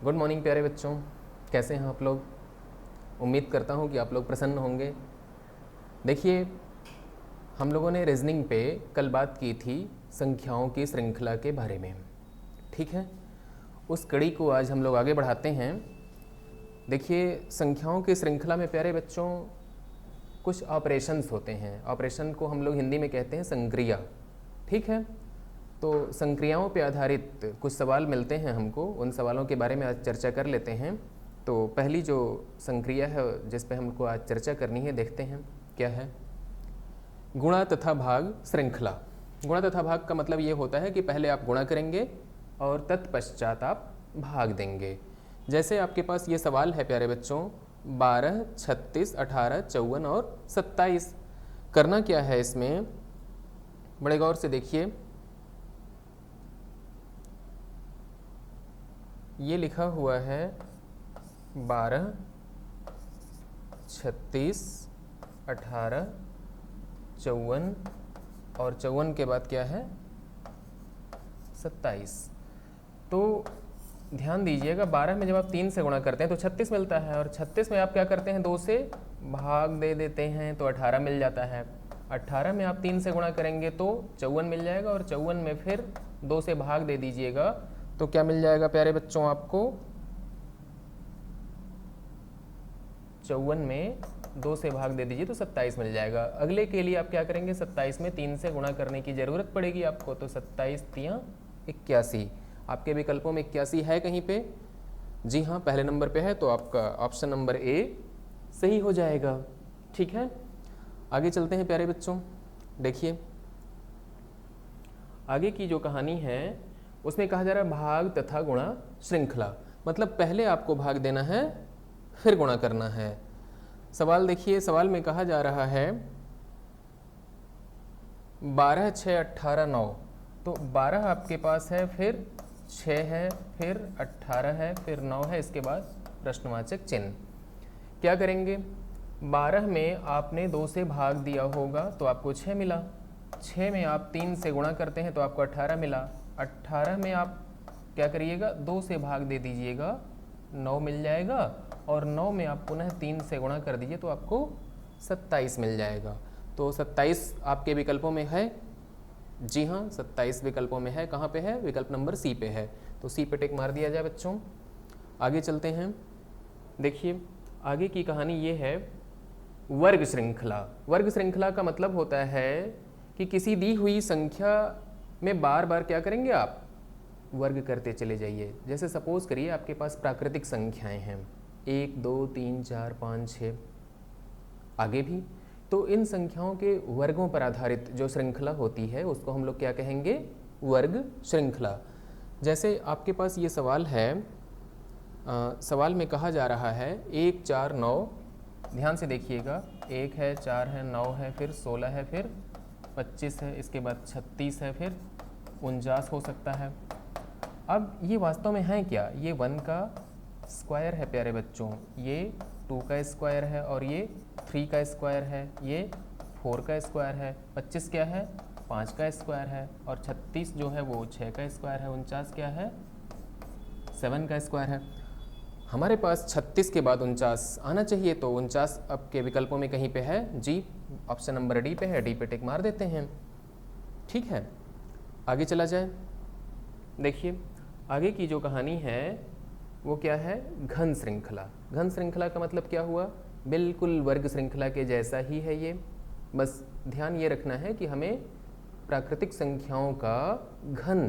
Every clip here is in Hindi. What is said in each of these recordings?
गुड मॉर्निंग प्यारे बच्चों, कैसे हैं आप लोग। उम्मीद करता हूं कि आप लोग प्रसन्न होंगे। देखिए, हम लोगों ने रीजनिंग पे कल बात की थी संख्याओं की श्रृंखला के बारे में, ठीक है। उस कड़ी को आज हम लोग आगे बढ़ाते हैं। देखिए, संख्याओं की श्रृंखला में प्यारे बच्चों कुछ ऑपरेशंस होते हैं। ऑपरेशन को हम लोग हिंदी में कहते हैं संक्रिया, ठीक है। तो संक्रियाओं पे आधारित कुछ सवाल मिलते हैं हमको, उन सवालों के बारे में आज चर्चा कर लेते हैं। तो पहली जो संक्रिया है जिस पे हमको आज चर्चा करनी है, देखते हैं क्या है। गुणा तथा भाग श्रृंखला। गुणा तथा भाग का मतलब ये होता है कि पहले आप गुणा करेंगे और तत्पश्चात आप भाग देंगे। जैसे आपके पास ये सवाल है प्यारे बच्चों, 12, 36, 18, 54 और 27। करना क्या है इसमें, बड़े गौर से देखिए। ये लिखा हुआ है 12, 36, 18, 54 और 54 के बाद क्या है 27। तो ध्यान दीजिएगा, 12 में जब आप 3 से गुणा करते हैं तो 36 मिलता है, और 36 में आप क्या करते हैं 2 से भाग दे देते हैं तो 18 मिल जाता है। 18 में आप 3 से गुणा करेंगे तो 54 मिल जाएगा, और 54 में फिर 2 से भाग दे दीजिएगा तो क्या मिल जाएगा प्यारे बच्चों आपको। 54 में 2 से भाग दे दीजिए तो 27 मिल जाएगा। अगले के लिए आप क्या करेंगे, 27 में 3 से गुणा करने की ज़रूरत पड़ेगी आपको, तो 27 तियां 81। आपके विकल्पों में 81 है कहीं पे? जी हाँ, पहले नंबर पे है, तो आपका ऑप्शन नंबर ए सही हो जाएगा, ठीक है। आगे चलते हैं प्यारे बच्चों। देखिए, आगे की जो कहानी है उसमें कहा जा रहा है भाग तथा गुणा श्रृंखला। मतलब पहले आपको भाग देना है फिर गुणा करना है। सवाल देखिए, सवाल में कहा जा रहा है 12, 6, 18, 9। तो 12 आपके पास है, फिर 6 है, फिर 18 है, फिर 9 है, इसके बाद प्रश्नवाचक चिन्ह। क्या करेंगे, 12 में आपने 2 से भाग दिया होगा तो आपको 6 मिला। 6 में आप 3 से गुणा करते हैं तो आपको 18 मिला। 18 में आप क्या करिएगा, 2 से भाग दे दीजिएगा, 9 मिल जाएगा, और 9 में आप पुनः 3 से गुणा कर दीजिए तो आपको 27 मिल जाएगा। तो 27 आपके विकल्पों में है। जी हाँ, 27 विकल्पों में है। कहाँ पे है, विकल्प नंबर सी पे है, तो सी पे टिक मार दिया जाए बच्चों। आगे चलते हैं। देखिए, आगे की कहानी ये है वर्ग श्रृंखला। वर्ग श्रृंखला का मतलब होता है कि किसी दी हुई संख्या में बार बार क्या करेंगे, आप वर्ग करते चले जाइए। जैसे सपोज करिए आपके पास प्राकृतिक संख्याएं हैं 1, 2, 3, 4, 5, 6, आगे भी। तो इन संख्याओं के वर्गों पर आधारित जो श्रृंखला होती है उसको हम लोग क्या कहेंगे, वर्ग श्रृंखला। जैसे आपके पास ये सवाल है, सवाल में कहा जा रहा है 1, 4, 9। ध्यान से देखिएगा, 1 है, 4 है, 9 है, फिर 16 है, फिर 25 है, इसके बाद 36 है, फिर 49 हो सकता है। अब ये वास्तव में है क्या, ये 1 का स्क्वायर है प्यारे बच्चों, ये 2 का स्क्वायर है, और ये 3 का स्क्वायर है, ये 4 का स्क्वायर है। 25 क्या है, 5 का स्क्वायर है, और 36 जो है वो 6 का स्क्वायर है। 49 क्या है, 7 का स्क्वायर है। हमारे पास 36 के बाद 49 आना चाहिए, तो 49 आपके विकल्पों में कहीं पे है। जी, ऑप्शन नंबर डी पे है, डी पे टिक मार देते हैं, ठीक है। आगे चला जाए। देखिए, आगे की जो कहानी है वो क्या है, घन श्रृंखला। घन श्रृंखला का मतलब क्या हुआ, बिल्कुल वर्ग श्रृंखला के जैसा ही है ये। बस ध्यान ये रखना है कि हमें प्राकृतिक संख्याओं का घन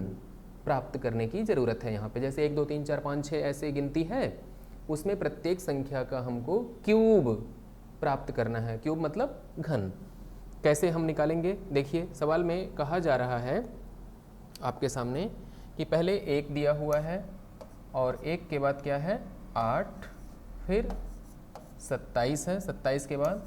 प्राप्त करने की ज़रूरत है। यहाँ पे जैसे 1, 2, 3, 4, 5, 6 ऐसे गिनती है, उसमें प्रत्येक संख्या का हमको क्यूब प्राप्त करना है। क्यूब मतलब घन। कैसे हम निकालेंगे, देखिए सवाल में कहा जा रहा है आपके सामने कि पहले 1 दिया हुआ है, और 1 के बाद क्या है 8, फिर 27 है, 27 के बाद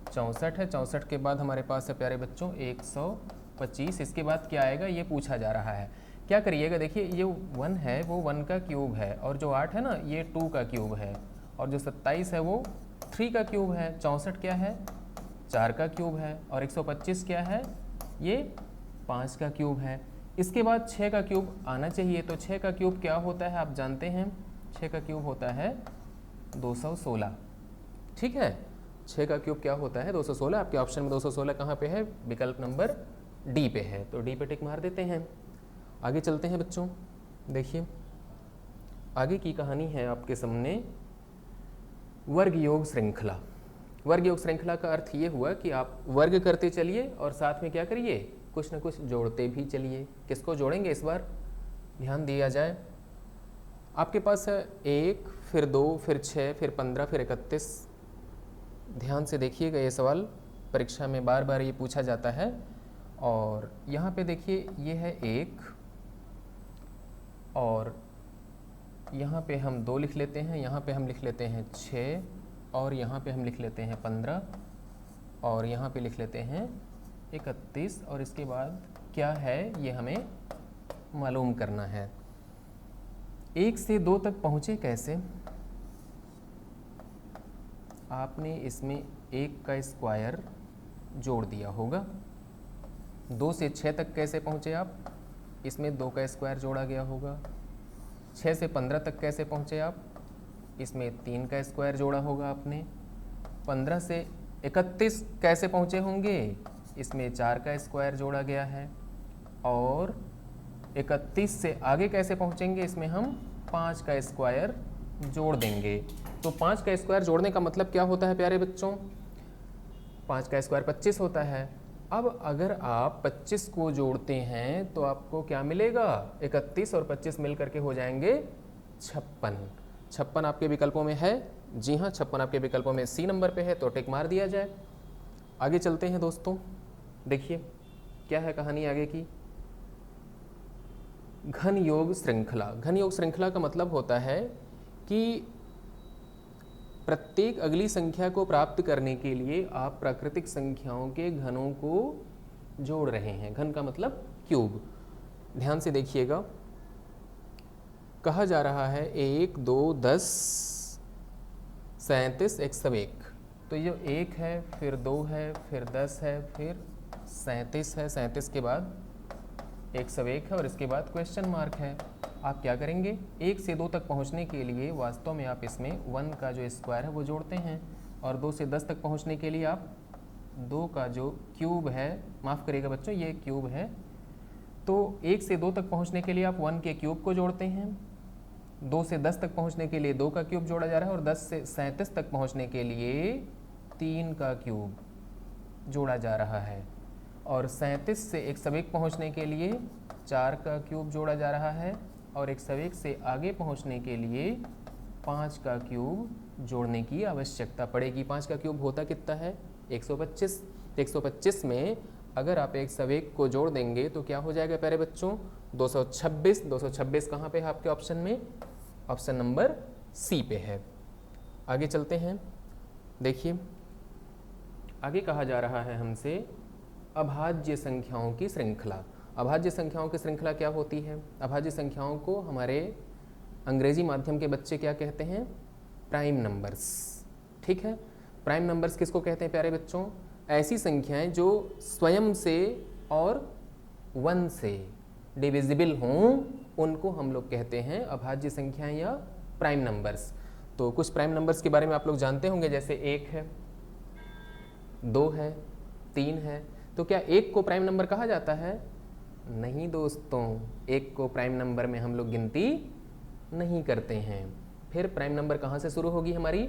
64 है, 64 के बाद हमारे पास है प्यारे बच्चों 125। इसके बाद क्या आएगा, ये पूछा जा रहा है। क्या करिएगा, देखिए ये 1 है वो 1 का क्यूब है, और जो 8 है ना ये 2 का क्यूब है, और जो 27 है वो 3 का क्यूब है। 64 क्या है, 4 का क्यूब है, और 125 क्या है, ये 5 का क्यूब है। इसके बाद 6 का क्यूब आना चाहिए। तो 6 का क्यूब क्या होता है आप जानते हैं, 6 का क्यूब होता है 216। ठीक है, 6 का क्यूब क्या होता है 216। आपके ऑप्शन में 216 कहाँ पे है, विकल्प नंबर डी पे है, तो डी पे टिक मार देते हैं। आगे चलते हैं बच्चों, देखिए आगे की कहानी है आपके सामने वर्ग योग श्रृंखला। वर्ग योग श्रृंखला का अर्थ ये हुआ कि आप वर्ग करते चलिए और साथ में क्या करिए, कुछ न कुछ जोड़ते भी चलिए। किसको जोड़ेंगे इस बार, ध्यान दिया जाए। आपके पास है 1, फिर 2, फिर 6, फिर 15, फिर 31। ध्यान से देखिएगा, ये सवाल परीक्षा में बार बार ये पूछा जाता है। और यहाँ पे देखिए ये है 1, और यहाँ पे हम 2 लिख लेते हैं, यहाँ पे हम लिख लेते हैं 6, और यहाँ पे हम लिख लेते हैं 15, और यहाँ पे लिख लेते हैं 31। और इसके बाद क्या है ये हमें मालूम करना है। 1 से 2 तक पहुँचे कैसे, आपने इसमें 1 का स्क्वायर जोड़ दिया होगा। 2 से 6 तक कैसे पहुँचे आप, इसमें 2 का स्क्वायर जोड़ा गया होगा। 6 से 15 तक कैसे पहुँचे आप, इसमें 3 का स्क्वायर जोड़ा होगा आपने। 15 से 31 कैसे पहुँचे होंगे, इसमें 4 का स्क्वायर जोड़ा गया है। और 31 से आगे कैसे पहुँचेंगे, इसमें हम 5 का स्क्वायर जोड़ देंगे। तो 5 का स्क्वायर जोड़ने का मतलब क्या होता है प्यारे बच्चों, 5 का स्क्वायर 25 होता है। अब अगर आप 25 को जोड़ते हैं तो आपको क्या मिलेगा, 31 और 25 मिल करके हो जाएंगे 56। 56 आपके विकल्पों में है, जी हाँ 56 आपके विकल्पों में सी नंबर पे है, तो टिक मार दिया जाए। आगे चलते हैं दोस्तों, देखिए क्या है कहानी आगे की। घन योग श्रृंखला। घन योग श्रृंखला का मतलब होता है कि प्रत्येक अगली संख्या को प्राप्त करने के लिए आप प्राकृतिक संख्याओं के घनों को जोड़ रहे हैं। घन का मतलब क्यूब। ध्यान से देखिएगा, कहा जा रहा है 1, 2, 10, 37, 101। तो ये 1 है, फिर 2 है, फिर 10 है, फिर 37 है, 37 के बाद 101 है, और इसके बाद क्वेश्चन मार्क है। आप क्या करेंगे, 1 से 2 तक पहुंचने के लिए वास्तव में आप इसमें 1 का जो स्क्वायर है वो जोड़ते हैं, और 2 से 10 तक पहुंचने के लिए आप 2 का जो क्यूब है, माफ़ करिएगा बच्चों ये क्यूब है, तो 1 से 2 तक पहुंचने के लिए आप 1 के क्यूब को जोड़ते हैं। 2 से 10 तक पहुंचने के लिए 2 का क्यूब जोड़ा जा रहा है, और 10 से 37 तक पहुंचने के लिए 3 का क्यूब जोड़ा जा रहा है, और 37 से 101 पहुंचने के लिए 4 का क्यूब जोड़ा जा रहा है, और 101 से आगे पहुंचने के लिए 5 का क्यूब जोड़ने की आवश्यकता पड़ेगी। 5 का क्यूब होता कितना है, 125। 125 में अगर आप 101 को जोड़ देंगे तो क्या हो जाएगा प्यारे बच्चों, 226। 226 कहाँ पे है आपके ऑप्शन में, ऑप्शन नंबर सी पे है। आगे चलते हैं, देखिए आगे कहा जा रहा है हमसे अभाज्य संख्याओं की श्रृंखला। अभाज्य संख्याओं की श्रृंखला क्या होती है, अभाज्य संख्याओं को हमारे अंग्रेजी माध्यम के बच्चे क्या कहते हैं, प्राइम नंबर्स। ठीक है, प्राइम नंबर्स किसको कहते हैं प्यारे बच्चों, ऐसी संख्याएं जो स्वयं से और 1 से डिविजिबल हों, उनको हम लोग कहते हैं अभाज्य संख्याएं या प्राइम नंबर्स। तो कुछ प्राइम नंबर्स के बारे में आप लोग जानते होंगे, जैसे 1 है, 2 है, 3 है। तो क्या 1 को प्राइम नंबर कहा जाता है, नहीं दोस्तों, 1 को प्राइम नंबर में हम लोग गिनती नहीं करते हैं। फिर प्राइम नंबर कहाँ से शुरू होगी हमारी,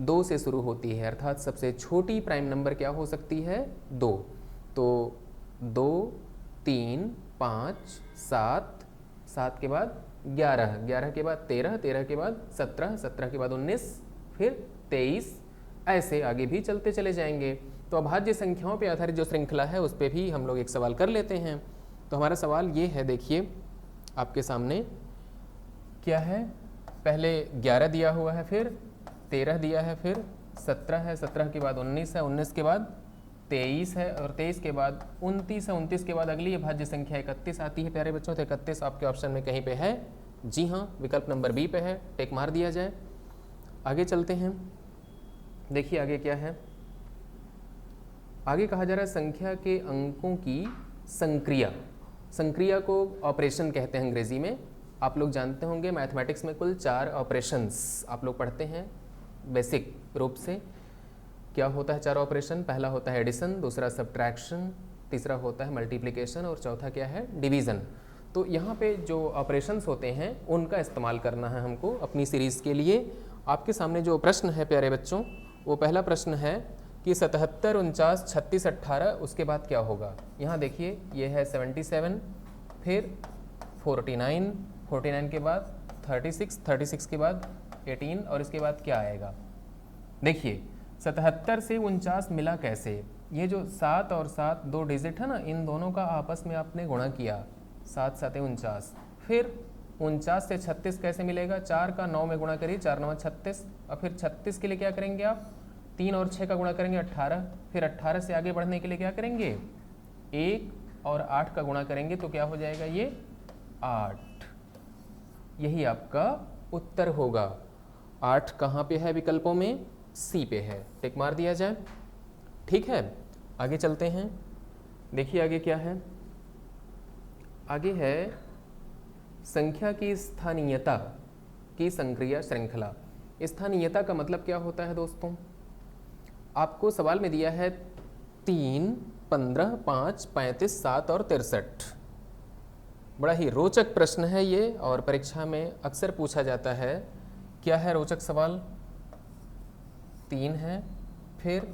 2 से शुरू होती है, अर्थात सबसे छोटी प्राइम नंबर क्या हो सकती है, 2। तो 2, 3, 5, 7, 7 के बाद 11, 11 के बाद 13, 13 के बाद 17, 17 के बाद 19, फिर 23, ऐसे आगे भी चलते चले जाएंगे। तो अभाज्य संख्याओं पे आधारित जो श्रृंखला है उस पर भी हम लोग एक सवाल कर लेते हैं। तो हमारा सवाल ये है, देखिए आपके सामने क्या है, पहले 11 दिया हुआ है, फिर 13 दिया है, फिर 17 है, 17 के बाद 19 है, 19 के बाद 23 है, और 23 के बाद 29 है, 29 के बाद अगली अभाज्य संख्या 31 आती है प्यारे बच्चों। तो 31 आपके ऑप्शन में कहीं पे है, जी हाँ विकल्प नंबर बी पे है, टिक मार दिया जाए। आगे चलते हैं, देखिए आगे क्या है, आगे कहा जा रहा है संख्या के अंकों की संक्रिया। संक्रिया को ऑपरेशन कहते हैं अंग्रेजी में। आप लोग जानते होंगे मैथमेटिक्स में कुल 4 ऑपरेशंस आप लोग पढ़ते हैं बेसिक रूप से। क्या होता है 4 ऑपरेशन? पहला होता है एडिशन, दूसरा सब्ट्रैक्शन, तीसरा होता है मल्टीप्लिकेशन और चौथा क्या है? डिवीज़न। तो यहाँ पे जो ऑपरेशंस होते हैं उनका इस्तेमाल करना है हमको अपनी सीरीज़ के लिए। आपके सामने जो प्रश्न है प्यारे बच्चों, वो पहला प्रश्न है कि 77, 49, 36, 18 उसके बाद क्या होगा। यहाँ देखिए ये है 77, फिर 49, 49 के बाद 36, 36 के बाद 18 और इसके बाद क्या आएगा। देखिए 77 से 49 मिला कैसे? ये जो 7 और 7 2 डिजिट है ना, इन दोनों का आपस में आपने गुणा किया, 7 7 49। फिर 49 से 36 कैसे मिलेगा? 4 का 9 में गुणा करिए, 4 9 36। और फिर 36 के लिए क्या करेंगे आप? 3 और 6 का गुणा करेंगे 18। फिर 18 से आगे बढ़ने के लिए क्या करेंगे? 1 और 8 का गुणा करेंगे तो क्या हो जाएगा? ये 8। यही आपका उत्तर होगा। 8 कहाँ पे है विकल्पों में? सी पे है। टिक मार दिया जाए। ठीक है, आगे चलते हैं। देखिए आगे क्या है। आगे है संख्या की स्थानीयता की संक्रिया श्रृंखला। स्थानीयता का मतलब क्या होता है दोस्तों? आपको सवाल में दिया है 3, 15, 5, 35, 7 और 63। बड़ा ही रोचक प्रश्न है ये और परीक्षा में अक्सर पूछा जाता है। क्या है रोचक सवाल? 3 है, फिर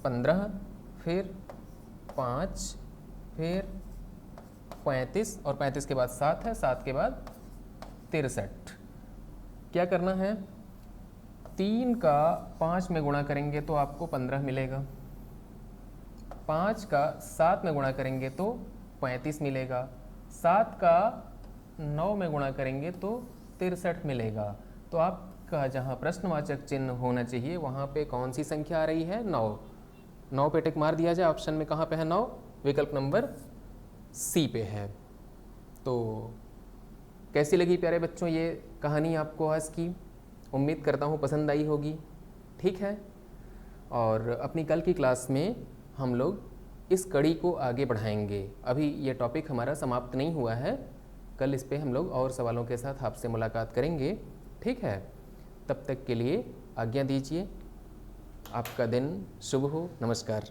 15, फिर 5, फिर 35 और 35 के बाद 7 है, 7 के बाद 63। क्या करना है? 3 का 5 में गुणा करेंगे तो आपको 15 मिलेगा। 5 का 7 में गुणा करेंगे तो 35 मिलेगा। 7 का 9 में गुणा करेंगे तो 63 मिलेगा। तो आपका जहाँ प्रश्नवाचक चिन्ह होना चाहिए वहाँ पे कौन सी संख्या आ रही है? 9। 9 पे टिक मार दिया जाए। ऑप्शन में कहाँ पे है 9? विकल्प नंबर सी पे है। तो कैसी लगी प्यारे बच्चों ये कहानी आपको आज की? उम्मीद करता हूँ पसंद आई होगी। ठीक है, और अपनी कल की क्लास में हम लोग इस कड़ी को आगे बढ़ाएंगे। अभी ये टॉपिक हमारा समाप्त नहीं हुआ है। कल इस पे हम लोग और सवालों के साथ आपसे मुलाकात करेंगे। ठीक है, तब तक के लिए आज्ञा दीजिए। आपका दिन शुभ हो। नमस्कार।